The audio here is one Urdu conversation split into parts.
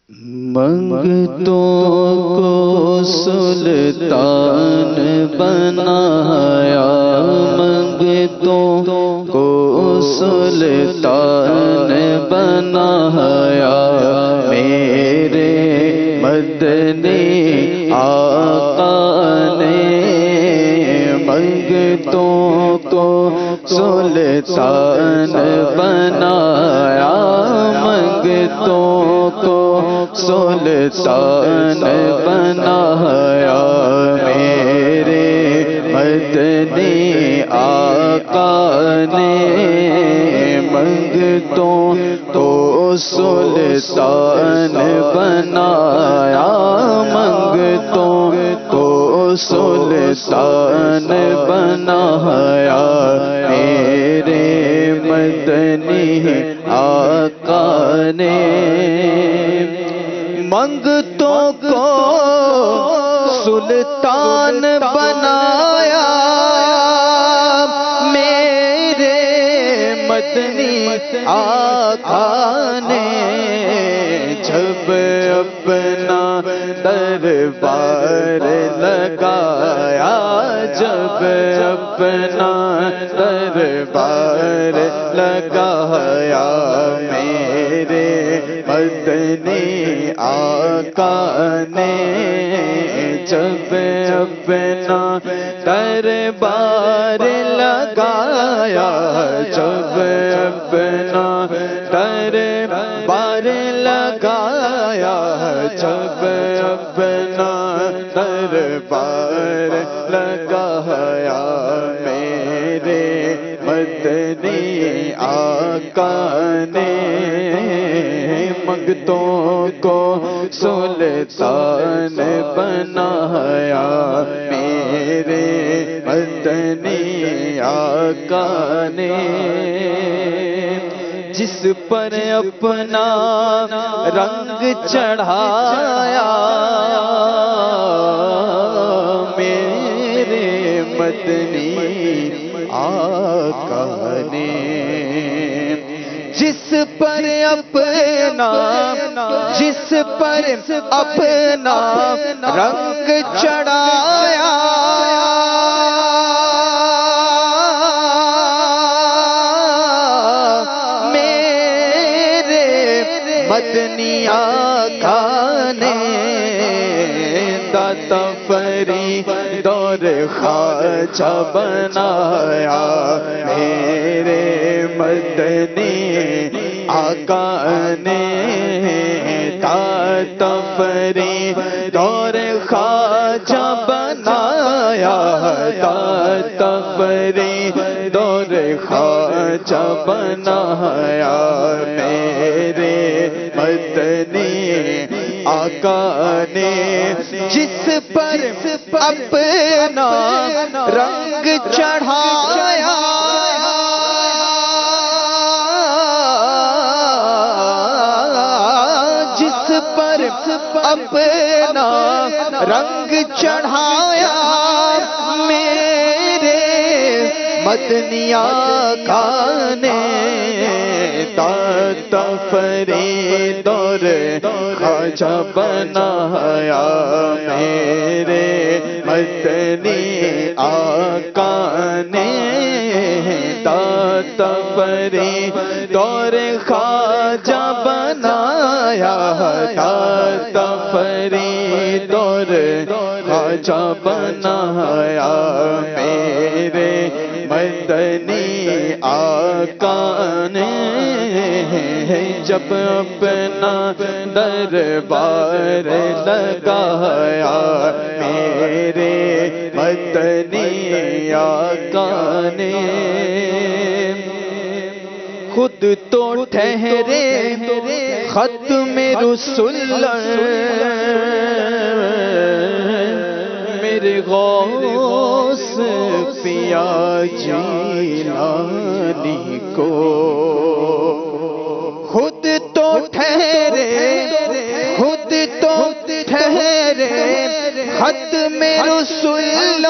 منگتوں کو سلطان بنایا، منگتوں کو سلطان بنایا، میرے مدنی آقا نے منگتوں کو سلطان بنایا، منگتوں کو سلطان بنایا، میرے مدنی آقا نے منگتوں کو سلطان بنایا، منگتوں کو سلطان بنایا، میرے مدنی آقا نے منگتوں کو سلطان بنایا، میرے مدنی آقا نے جب اپنا دربار لگایا، جب اپنا دربار لگایا، میرے مدنی آقا نے جب اپنا دربار لگایا، جب اپنا دربار لگایا، جب اپنا دربار لگایا، میرے مدنی آقا نے منگتوں کو سلطان بنایا، میرے مدنی آقا نے جس پر اپنا رنگ چڑھایا، میرے مدنی آقا نے جس پر اپنا رنگ چڑھایا، میرے مدنی آقا نے داتا فرید اور خواجہ بنایا، میرے مدنی آقا نے داتا فرید اور خواجہ بنایا، داتا فرید اور خواجہ بنایا، میرے مدنی آقا نے جس پر اپنا رنگ چڑھایا، جس پر اپنا رنگ چڑھایا، میرے مدنی آقا نے داتا فرید اور خواجہ بنایا، میرے مدنی آقا نے داتا فرید اور خواجہ بنایا، داتا فرید اور خواجہ بنایا، میرے مدنی آقا نے جب اپنا دربار لگایا، میرے مدنی آقا نے خود تو ٹھہرے ختم رسول، میرے غوث پیا جیلانی کو، خود تو ٹھہرے ختم رسول،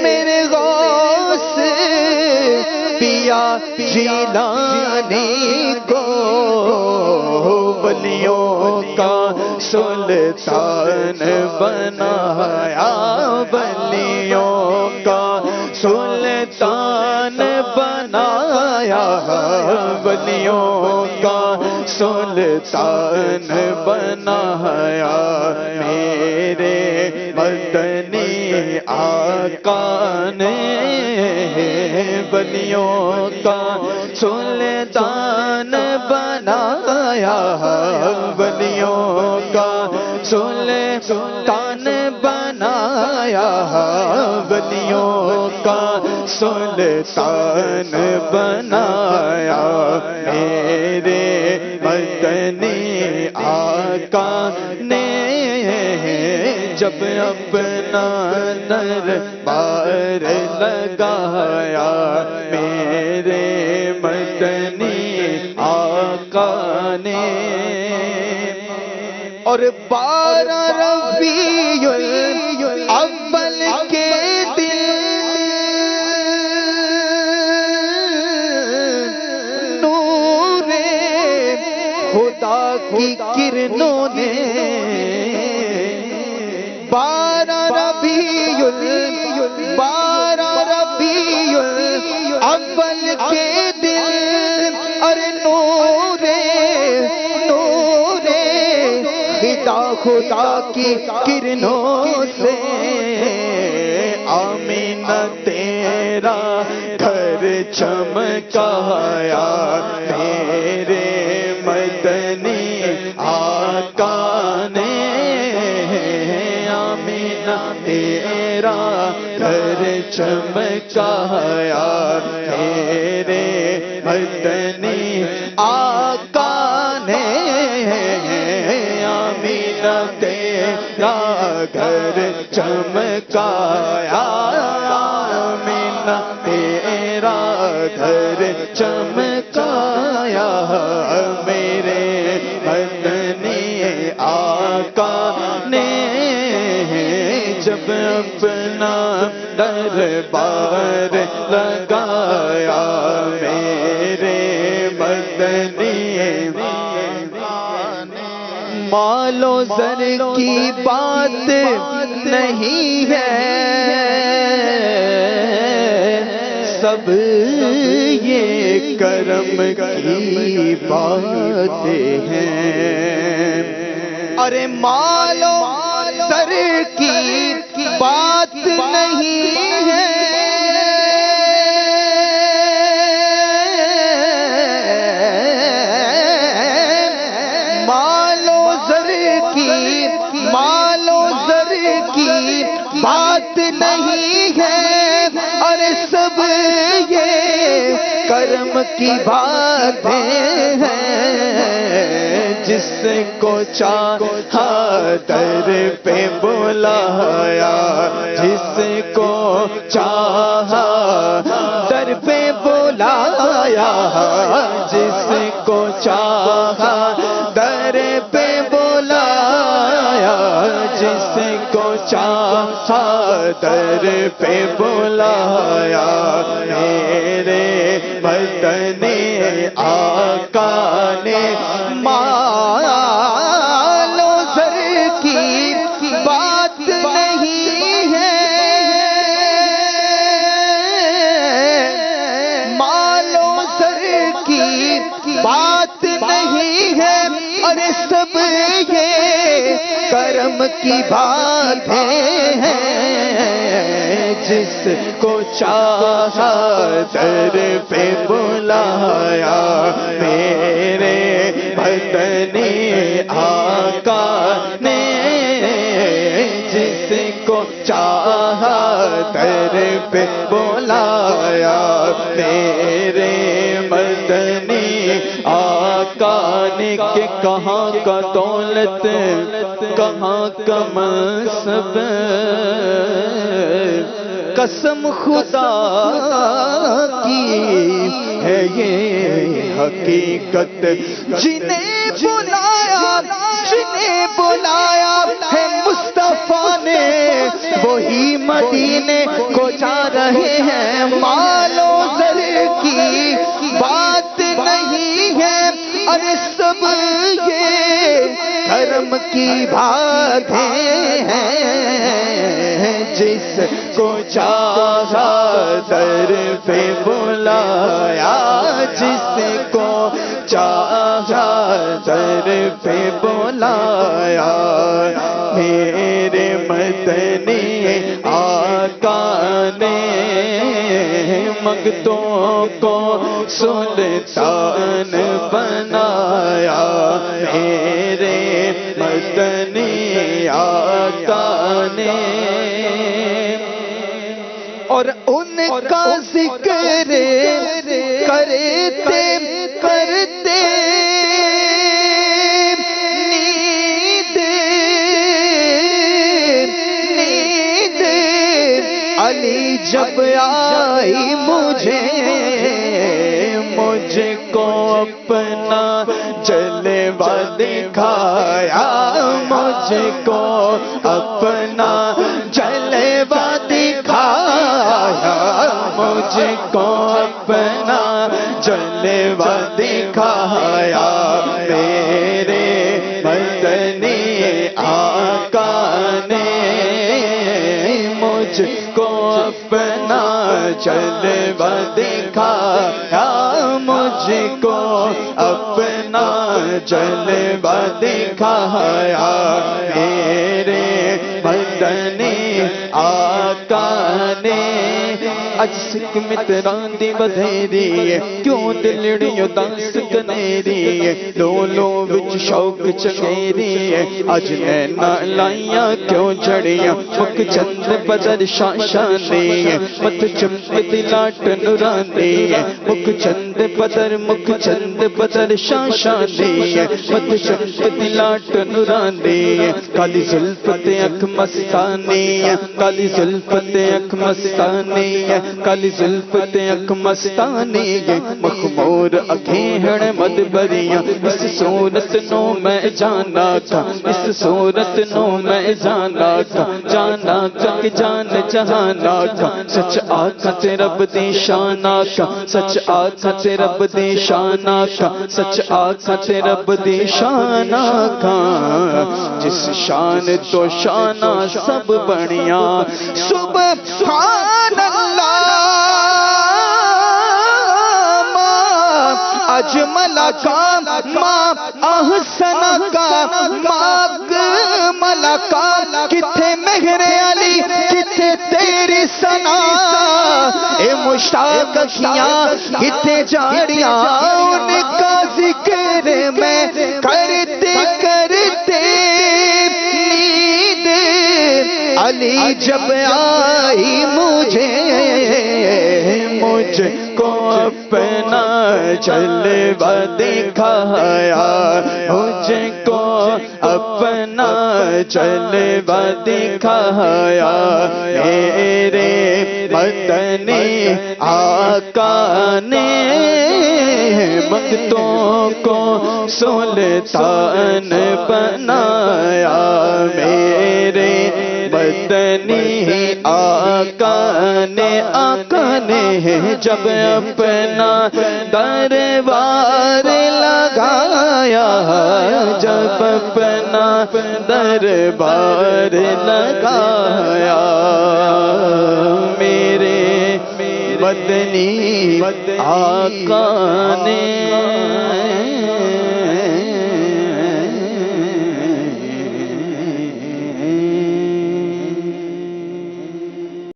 میرے غوث پیا جیلانی کو ولیوں کا سلطان بنایا، ولیوں کا سلطان بنایا، ولیوں کا سلطان بنایا، میرے مدنی آقا نے ولیوں کا سلطان بنایا، ولیوں کا سلطان بنایا، ولیوں کا سلطان بنایا، میرے مدنی آقا نے جب اپنا دربار لگایا، میرے مدنی آقا نے۔ اور 12 ربیع الاول کے دن نور خدا کی کرنوں نے، 12 ربیع الاول کے دن، ارے نور خدا کی کرنوں سے آمینہ تیرا گھر چمکایا، میرے مدنی آقا نے آمینہ تیرا گھر چمکایا، میرے مدنی آقا نے آمینہ تیرا گھر چمکایا، آمینہ تیرا گھر چمکایا، میرے مدنی آقا نے جب اپنا دربار لگایا، میرے مدنی مال و زر کی بات نہیں ہے، سب یہ کرم کی باتیں ہیں، ارے مال و زر کی بات نہیں ہے، مال و زر کی بات نہیں ہے، اور سب یہ کرم کی باتیں ہیں، جس کو چاہا در پہ بلایا، جس کو چاہا در پہ بلایا، جس کو چاہا در پہ بلایا، جس کو چاہا در پہ بلایا، میرے مدنی آقا نے مال و زر کی بات نہیں ہے، مال و زر کی بات نہیں ہے، اور سب یہ کرم کی باتیں ہیں، جس کو چاہا در پہ بلایا، میرے مدنی آقا نے جس کو چاہا در پہ بلایا، میرے مدنی آقا نے کہ کہاں کا دولت کہاں کا منصب، قسم خدا کی ہے یہ حقیقت، جنہیں بلایا ہے مصطفیٰ نے وہی مدینے کو جا رہے ہیں، مال و زر کی اب یہ کرم کی باتیں ہیں، جس کو چاہا در پہ بلایا، جس کو چاہا در پہ بلایا، میرے مدنی آقا نے منگتوں کو سلطان بنایا، میرے مدنی آقا نے، اور ان کا ذکر کرتے کرتے نیند علی جب آئی مجھ کو اپنا جلوہ دکھایا، مجھ کو اپنا جلوہ دکھایا، مجھ کو اپنا جلوہ دکھایا، میرے مدنی آقا نے مجھ کو اپنا جلوہ دکھایا، مجھ کو اپنا جلوہ دکھایا، میرے مدنی آقا نے، اج سکھ متران دی بدھیری کیوں دلڑی اداس کنیری، لولو وچ شوق چنگیری، اج نینا لائیاں کیوں جڑیاں، مک چند بدر شاشانی، مت چمکتی لاٹ نورانی، مک چند بدر شاشانی، مت چمکتی لاٹ نورانی، کالی زلف تے اکھ مستانی، کالی زلف تے اکھ مستانی، کالی زلف تے اکھ مستانی، مخمور اکھیں ہن مدبریاں، اس صورت نو میں جانا تھا، اس صورت نو میں جانا تھا، جانا تک جان جہانا تھا، سچ آقا تے رب دی شان آقا، سچ آقا تے رب دی شان آقا، سچ آقا تے رب دی شان آقا، جس شان تو شانہ سب بڑیاں، سبحان اللہ اجمل کا ما احسن کا ماگمل کا، کتھے مہر علی کتھے تیری ثنا، اے مشتاق کیاں کتھے جاڑیاں، ان کا ذکر میں کرتے کرتے نیند علی جب آئی مجھ کو اپنا جلوہ دکھایا، مجھ کو اپنا جلوہ دکھایا، میرے مدنی آقا نے منگتوں کو سلطان بنایا، میرے مدنی آقا نے جب اپنا دربار لگایا، جب اپنا دربار لگایا، میرے مدنی آقا نے